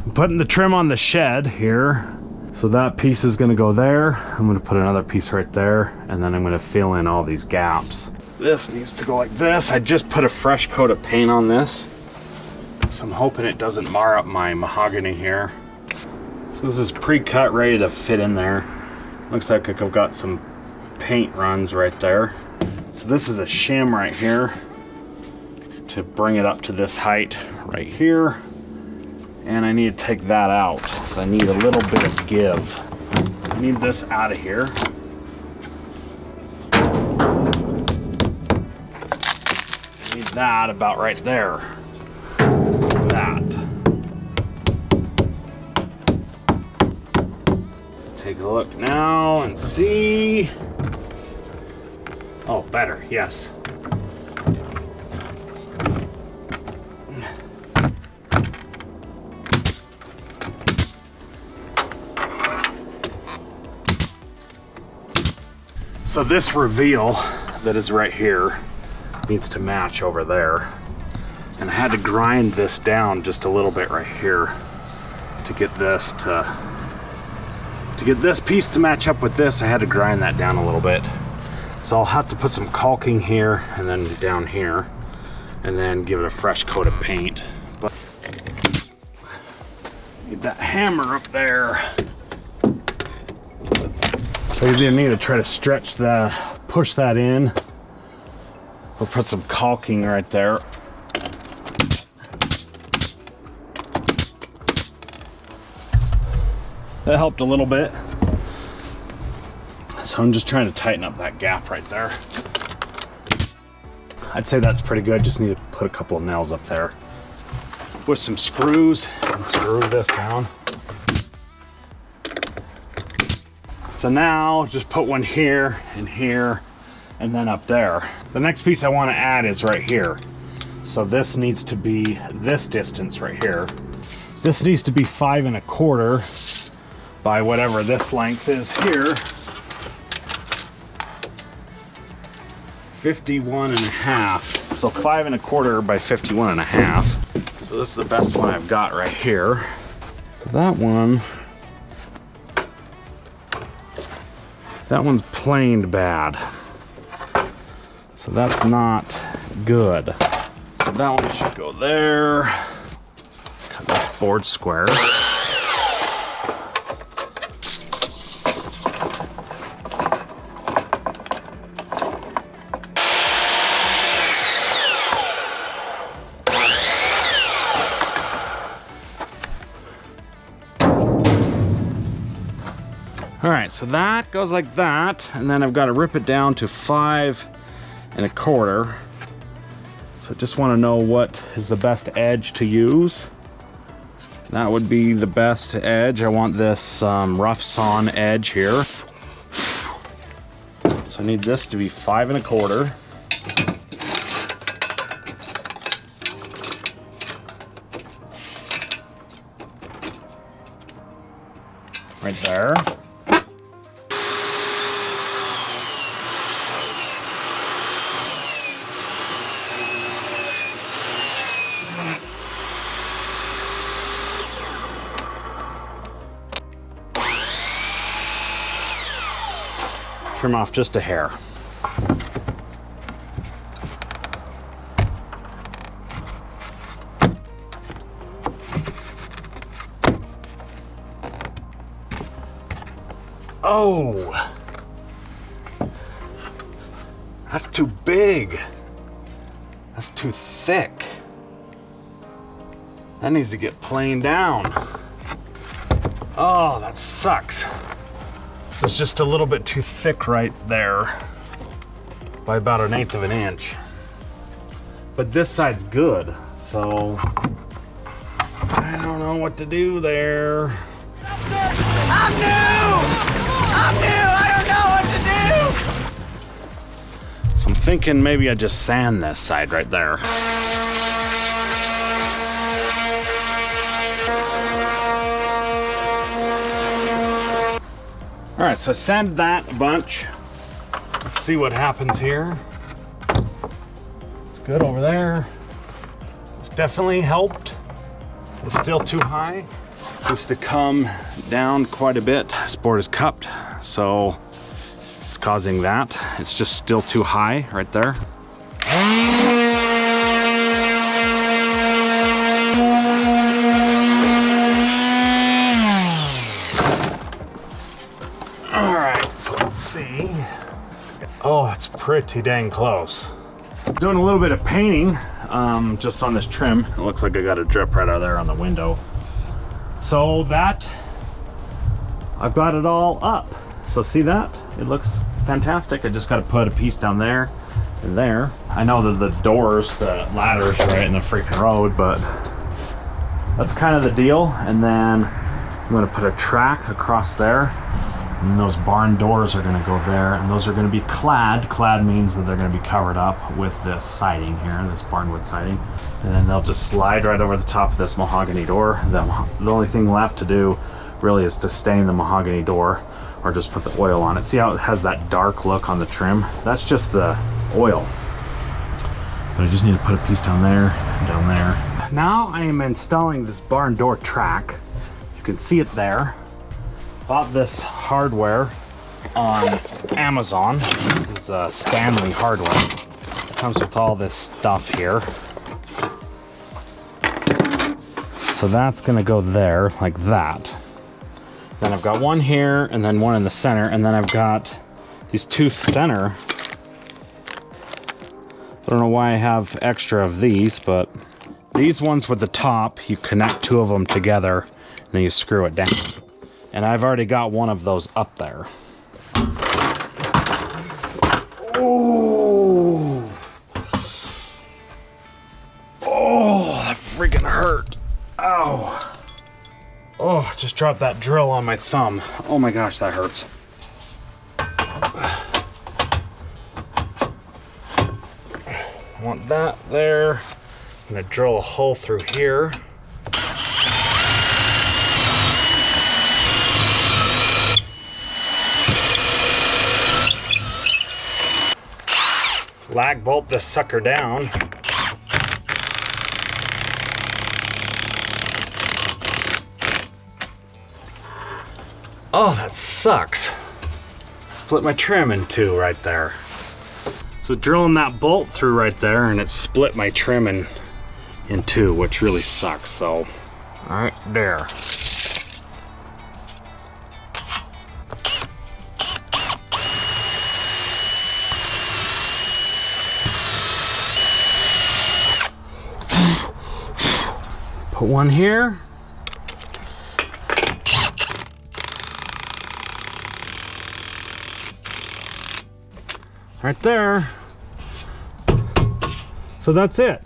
I'm putting the trim on the shed here. So that piece is gonna go there. I'm gonna put another piece right there, and then I'm gonna fill in all these gaps. This needs to go like this. I just put a fresh coat of paint on this, so I'm hoping it doesn't mar up my mahogany here. So this is pre-cut, ready to fit in there. Looks like I've got some paint runs right there. So this is a shim right here to bring it up to this height right here. And I need to take that out, so I need a little bit of give. I need this out of here. I need that about right there. That. Take a look now and see. Oh, better, yes. So this reveal that is right here needs to match over there. And I had to grind this down just a little bit right here to get this to get this piece to match up with this. I had to grind that down a little bit. So I'll have to put some caulking here and then down here and then give it a fresh coat of paint. But need that hammer up there. So you're gonna need to try to stretch push that in. We'll put some caulking right there. That helped a little bit. So I'm just trying to tighten up that gap right there. I'd say that's pretty good. Just need to put a couple of nails up there with some screws and screw this down. So now just put one here and here and then up there. The next piece I want to add is right here. So this needs to be this distance right here. This needs to be 5 1/4 by whatever this length is here. 51 1/2. So 5 1/4 by 51 1/2. So this is the best one I've got right here. So that one's planed bad. So that's not good. So that one should go there. Cut this board square. All right, so that goes like that, and then I've got to rip it down to 5 1/4. So I just want to know what is the best edge to use. That would be the best edge. I want this rough sawn edge here. So I need this to be 5 1/4. Right there. Trim off just a hair. Oh, that's too big. That's too thick. That needs to get planed down. Oh, that sucks. So it's just a little bit too thick right there by about 1/8 of an inch. But this side's good, so I don't know what to do there. I'm new! I don't know what to do! So I'm thinking maybe I just sand this side right there. All right, so I sanded that a bunch. Let's see what happens here. It's good over there. It's definitely helped. It's still too high. needs to come down quite a bit. This board is cupped, so it's causing that. It's just still too high right there. All right, so let's see. Oh, it's pretty dang close. Doing a little bit of painting just on this trim. It looks like I got a drip right out of there on the window. So that, I've got it all up. So see that? It looks fantastic. I just got to put a piece down there and there. I know that the doors, the ladder's right in the freaking road, but that's kind of the deal. And then I'm gonna put a track across there. And those barn doors are gonna go there, and those are gonna be clad. Clad means that they're gonna be covered up with this siding here, this barnwood siding. And then they'll just slide right over the top of this mahogany door. The only thing left to do really is to stain the mahogany door or just put the oil on it. See how it has that dark look on the trim? That's just the oil. But I just need to put a piece down there, down there. Now I am installing this barn door track. You can see it there. Bought this hardware on Amazon. This is Stanley hardware. It comes with all this stuff here. So that's gonna go there like that. Then I've got one here and then one in the center, and then I've got these two center. I don't know why I have extra of these, but these ones with the top, you connect two of them together and then you screw it down. And I've already got one of those up there. Oh, oh, that freaking hurt. Ow. Oh, just dropped that drill on my thumb. Oh my gosh, that hurts. I want that there. I'm gonna drill a hole through here. Lag bolt this sucker down. Oh, that sucks. Split my trim in two right there. So drilling that bolt through right there, and it split my trim in two, which really sucks. So, all right, there. Put one here. Right there. So that's it.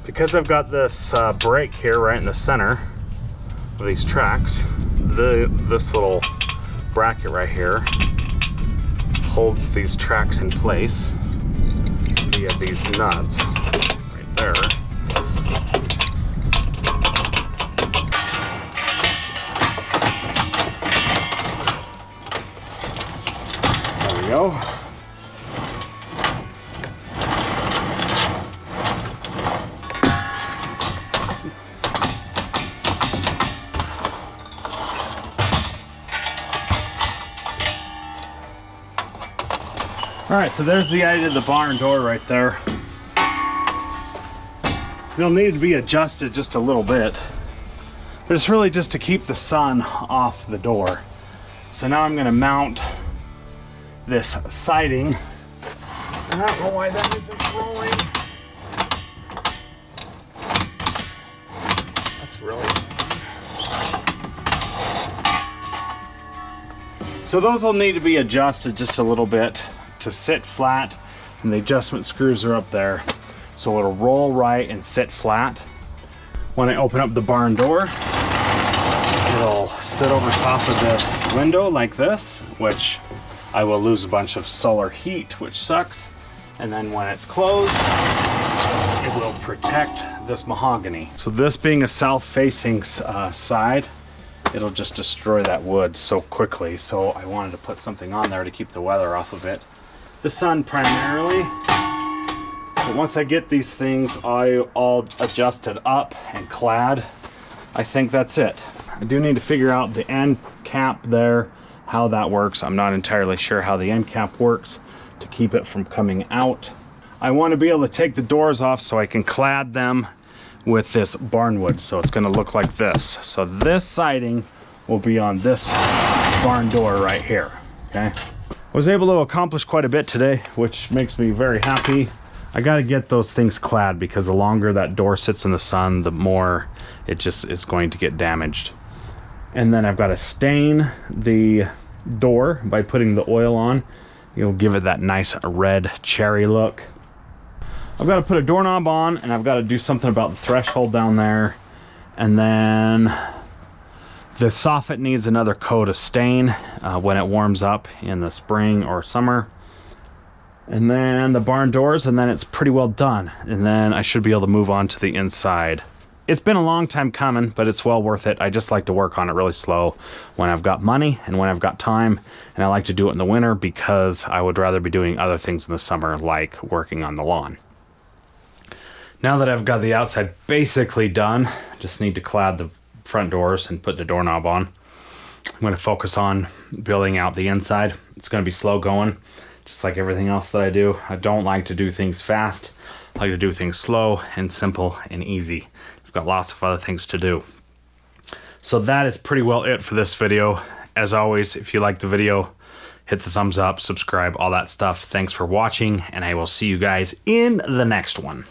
Because I've got this brake here right in the center of these tracks, this little bracket right here holds these tracks in place via these nuts right there. There we go. All right, so there's the idea of the barn door right there. It'll need to be adjusted just a little bit, but it's really just to keep the sun off the door. So now I'm gonna mount this siding. I don't know why that isn't rolling. That's really... So those will need to be adjusted just a little bit to sit flat, and the adjustment screws are up there. So it'll roll right and sit flat. When I open up the barn door, it'll sit over top of this window like this, which I will lose a bunch of solar heat, which sucks. And then when it's closed, it will protect this mahogany. So this being a south-facing side, it'll just destroy that wood so quickly. So I wanted to put something on there to keep the weather off of it. The sun primarily, So once I get these things all adjusted up and clad, I think that's it. I do need to figure out the end cap there, how that works. I'm not entirely sure how the end cap works to keep it from coming out. I want to be able to take the doors off so I can clad them with this barnwood. So it's going to look like this. So this siding will be on this barn door right here, okay? I was able to accomplish quite a bit today, which makes me very happy. I got to get those things clad because the longer that door sits in the sun, the more it just is going to get damaged. And then I've got to stain the door by putting the oil on. You'll give it that nice red cherry look. I've got to put a doorknob on, and I've got to do something about the threshold down there. And then the soffit needs another coat of stain when it warms up in the spring or summer. And then the barn doors, and then it's pretty well done. And then I should be able to move on to the inside. It's been a long time coming, but it's well worth it. I just like to work on it really slow when I've got money and when I've got time. And I like to do it in the winter because I would rather be doing other things in the summer, like working on the lawn. Now that I've got the outside basically done, just need to clad the front doors and put the doorknob on. I'm going to focus on building out the inside. It's going to be slow going, just like everything else that I do. I don't like to do things fast. I like to do things slow and simple and easy. I've got lots of other things to do. So that is pretty well it for this video. As always, if you like the video, hit the thumbs up, subscribe, all that stuff. Thanks for watching, and I will see you guys in the next one.